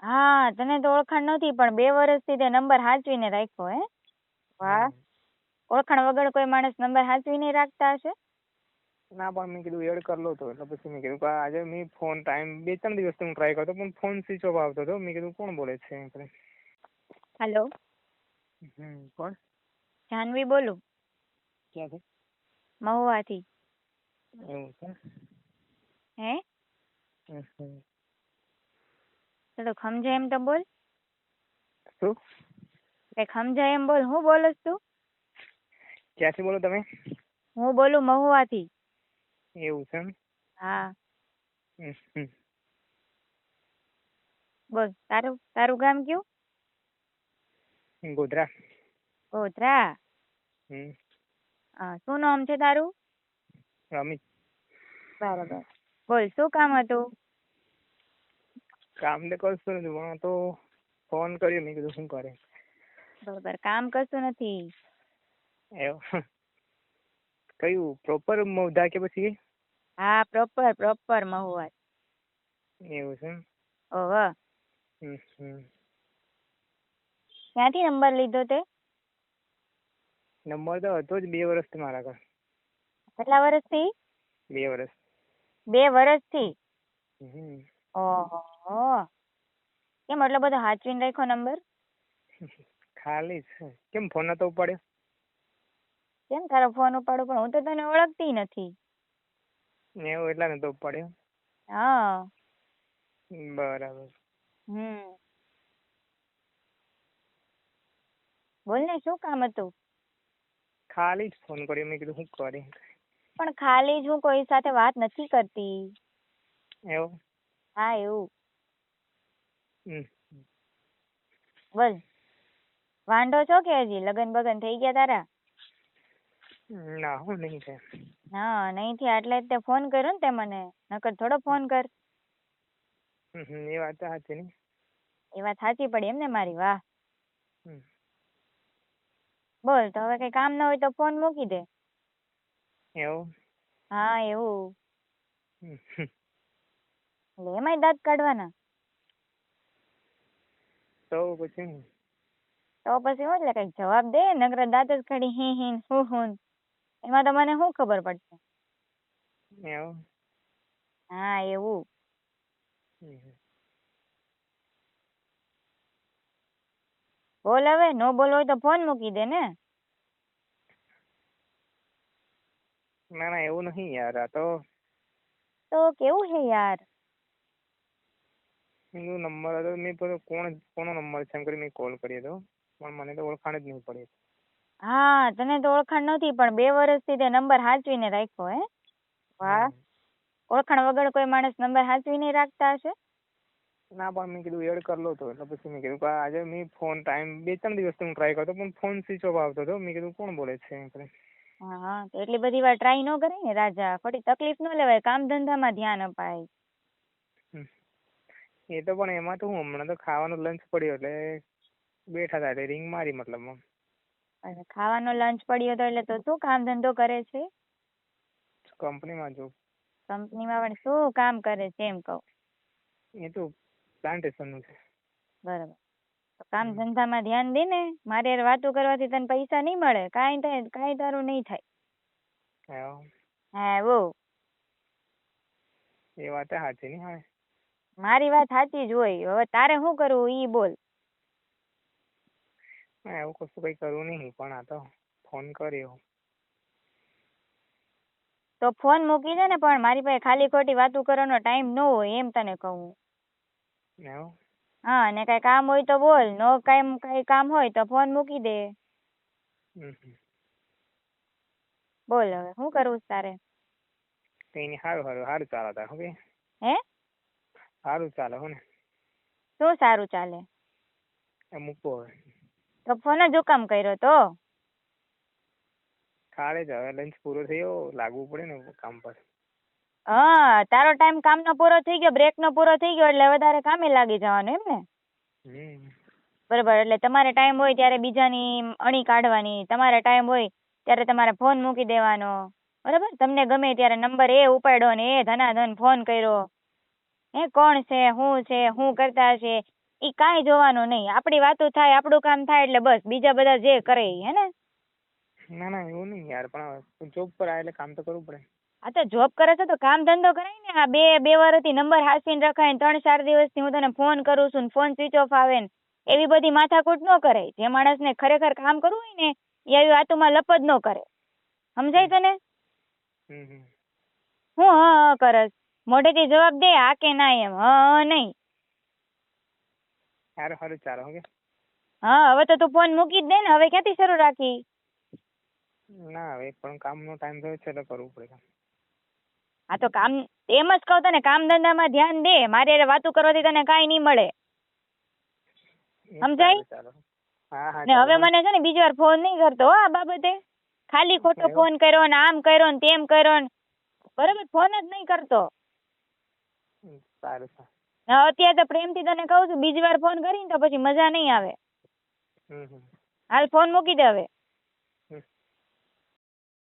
હા, તને તો ઓળખાણ નથી પણ 2 વર્ષથી તે નંબર સાચવીને રાખ્યો હે. વાહ. હમ. ઓળખાણ વગર કોઈ માણસ નંબર સાચવીને રાખતા હશે? ના પણ મેં કીધું એડ કરી લો તો એટલે પછી મેં કીધું કે આજે મેં ફોન ટાઈમ 2-3 દિવસથી હું ટ્રાય કરતો પણ ફોન સ્વિચ ઓફ આવતો હતો. મેં કીધું કોણ બોલે છે એમ કરીને. હેલો, કોણ? જાનવી બોલું, ક્યાંથી? મહુવાથી. એવું છે. હે? હમ. થોડુંક સમજાય એમ તો બોલ. શું? કંઈક સમજાય એમ બોલ. હું બોલસ તું? ક્યાંથી બોલો તમે? હું બોલું મહુવાથી. એવું છે એમ. હા, હમ. બોલ. તારું તારું ગામ કયું? ગોધરા. ગોધરા. હમ. હા, શું નામ છે તારું? અમિત. બરાબર. બોલ, શું કામ હતું? કામ તો કશું નથી પણ તો ફોન કર્યો મેં કીધું શું કરે. બરોબર, કામ કશું નથી. એવું કયું પ્રોપર મૌધા કે પછી? હા, પ્રોપર મહુવા. એવું છે એમ. ઓહો. હમ. ક્યાંથી નંબર લીધો તે? નંબર તો હતો જ 2 વર્ષથી મારા ઘર. કેટલા વર્ષથી? 2 વર્ષ. 2 વર્ષથી? હમ. ઓહો. કેમ એટલો બધો સાચવીને રાખ્યો નંબર? ખાલી છે. કેમ ફોન નતો ઉપાડ્યો? કેમ તારો ફોન ઉપાડું પણ હું તો તને ઓળખતી નથી. એવું એટલા નતો ઉપાડ્યો? હા. બરાબર. બોલ ને, શું કામ હતું? ખાલી જ ફોન કર્યો મેં કીધું શું કરે. પણ ખાલી જ હું કોઈ સાથે વાત નથી કરતી. એવું? હા, એવું. હમ. બોલ, વાંઢો છો કે હજી લગન બગન થઈ ગયા તારા? ના હું નહીં છે. હા, નહીં થયા એટલે જ તે ફોન કર્યો ને તે મને, નકર થોડો ફોન કર. એ વાત તો સાચી ને. એ વાત સાચી પડી એમ ને મારી? વાહ. હમ. બોલ, તો હવે કઈ કામ ના હોય તો ફોન મૂકી દે. એવું? હા, એવું. હમ. એટલે એમાંય દાંત કાઢવાના? તો પછી તો પછી હું, એટલે કઈક જવાબ દે. નકર દાંત જ કાઢી હી હું એમાં તો મને શું ખબર પડશે? એવું? હા, એવું. બોલ હવે, નો બોલ હોય તો ફોન મૂકી દે ને. ના એવું નહીં યાર. આ તો કેવું હે યાર? એનો નંબર હતો મેં કોનો નંબર છે એમ કરી મેં કોલ કર્યો હતો પણ મને તો ઓળખાણ જ નહીં પડી. હા, તને તો ઓળખાણ નથી પણ 2 વર્ષથી તે નંબર સાચવીને રાખ્યો હે. વાહ. ઓળખાણ વગર કોઈ માણસ નંબર સાચવીને રાખતા હશે? ના પણ મેં કીધું એડ કરી લો તો એટલે પછી મેં કીધું કે આજે મેં ફોન ટાઈમ 2-3 દિવસથી હું ટ્રાય કરતો પણ ફોન સ્વિચ ઓફ આવતો હતો. મેં કીધું કોણ બોલે છે એમ કરીને. હા, તો એટલી બધી વાર ટ્રાય ન કરાય ને રાજા. ખોટી તકલીફ ન લેવાય, કામ ધંધામાં ધ્યાન અપાય. એ તો પણ એમાં તો હું હમણાં તો ખાવાનું લંચ પડ્યો એટલે બેઠા હતા એટલે રિંગ મારી મતલબમાં. અને ખાવાનો લંચ પડ્યો હતો એટલે તો શું કામ ધંધો કરે છે? કંપનીમાં જો. કંપનીમાં પણ શું કામ કરે છે એમ કહું? એ તો પ્લાન્ટેશનનું છે. બરાબર. તો કામ ધંધામાં ધ્યાન દે ને. મારી હારે વાતો કરવાથી તને પૈસા નહીં મળે. કાંઈ તારું નહીં થાય. હા, બહુ. એ વાત સાચી નહીં હવે. મારી વાત સાચી જ હોય. હવે તારે શું કરવું ઈ બોલ. એવું કશું કઈ કરવું નહીં પણ આ તો ફોન કર્યો. તો ફોન મૂકી દે ને, પણ મારી પાસે ખાલી ખોટી વાતો કરવાનો ટાઈમ ન હોય એમ તને કહું. એવું? હા, અને કઈ કામ હોય તો બોલ. નો કઈ કામ હોય તો ફોન મૂકી દે. બોલ હવે શું કરવું તારે? કઈ નહીં, સારું ચાલે તાર શું કે? હે? સારું ચાલે હો ને. શું સારું ચાલે? મૂકો હવે. તો ફોન જ હું કામ કર્યો તો? ખાલી જ હવે લંચ પૂરો થયો લાગવું પડે ને કામ પર. હા, તારો ટાઈમ કામનો પૂરો થઈ ગયો, બ્રેકનો પૂરો થઈ ગયો એટલે હવે તારે કામે લાગી જવાનું એમ ને? બરાબર. એટલે તમારે ટાઈમ હોય ત્યારે બીજાની અણી કાઢવાની, તમારે ટાઈમ હોય ત્યારે તમારે ફોન મૂકી દેવાનો. બરાબર. તમને ગમે ત્યારે નંબર ઉપાડ્યો ને ધનાધન ફોન કર્યો. કોણ છે, શું કરતા હશે, ઈ કાંઈ જોવાનું નહીં. આપણી વાતો થાય, આપણું કામ થાય એટલે બસ. બીજા બધા જે કરે ઈ, હે ને? ના ના એવું નહીં યાર, પણ જોબ પર આવે એટલે કામ તો કરવું પડે. આ તો જોબ કરે છે તો કામ ધંધો કરાય ને. આ બે વર્ષથી નંબર હાંસવીને રખાય ને 3-4 દિવસથી હું તને ફોન કરું છું ને ફોન સ્વિચ ઓફ આવે ને એવી બધી માથાકૂટ ન કરાય. જે માણસને ખરેખર કામ કરવું હોય ને એ આવી વાતોમાં લપ જ ન કરે. સમજાય તને? હું હ કરસ? મોઢેથી જવાબ દે, હા કે ના એમ. નહીં. સારું સારું ચાલો ઓકે. હા, હવે તો તું ફોન મૂકી જ દે ને. હવે ક્યાંથી શરૂ રાખી? ના હવે પણ કામનો ટાઈમ થયો છે એટલે કરવું પડે. આ તો કામ એમ જ કહું તને, કામ ધંધામાં ધ્યાન દે. મારી હારે વાતું કરવાથી તને કાંઈ નહીં મળે. સમજાય? ચાલો હા હા ને હવે મને છે ને બીજી વાર ફોન નહીં કરતો હો આ બાબતે. ખાલી ખોટો ફોન કર્યો ને આમ કર્યો ને તેમ કર્યો ને બરાબર ફોન જ નહીં કરતો. સારું અત્યારે તો પ્રેમથી તને કહું છું, બીજી વાર ફોન કરીને તો પછી મજા નહીં આવે. હાલ ફોન મૂકી દે હવે.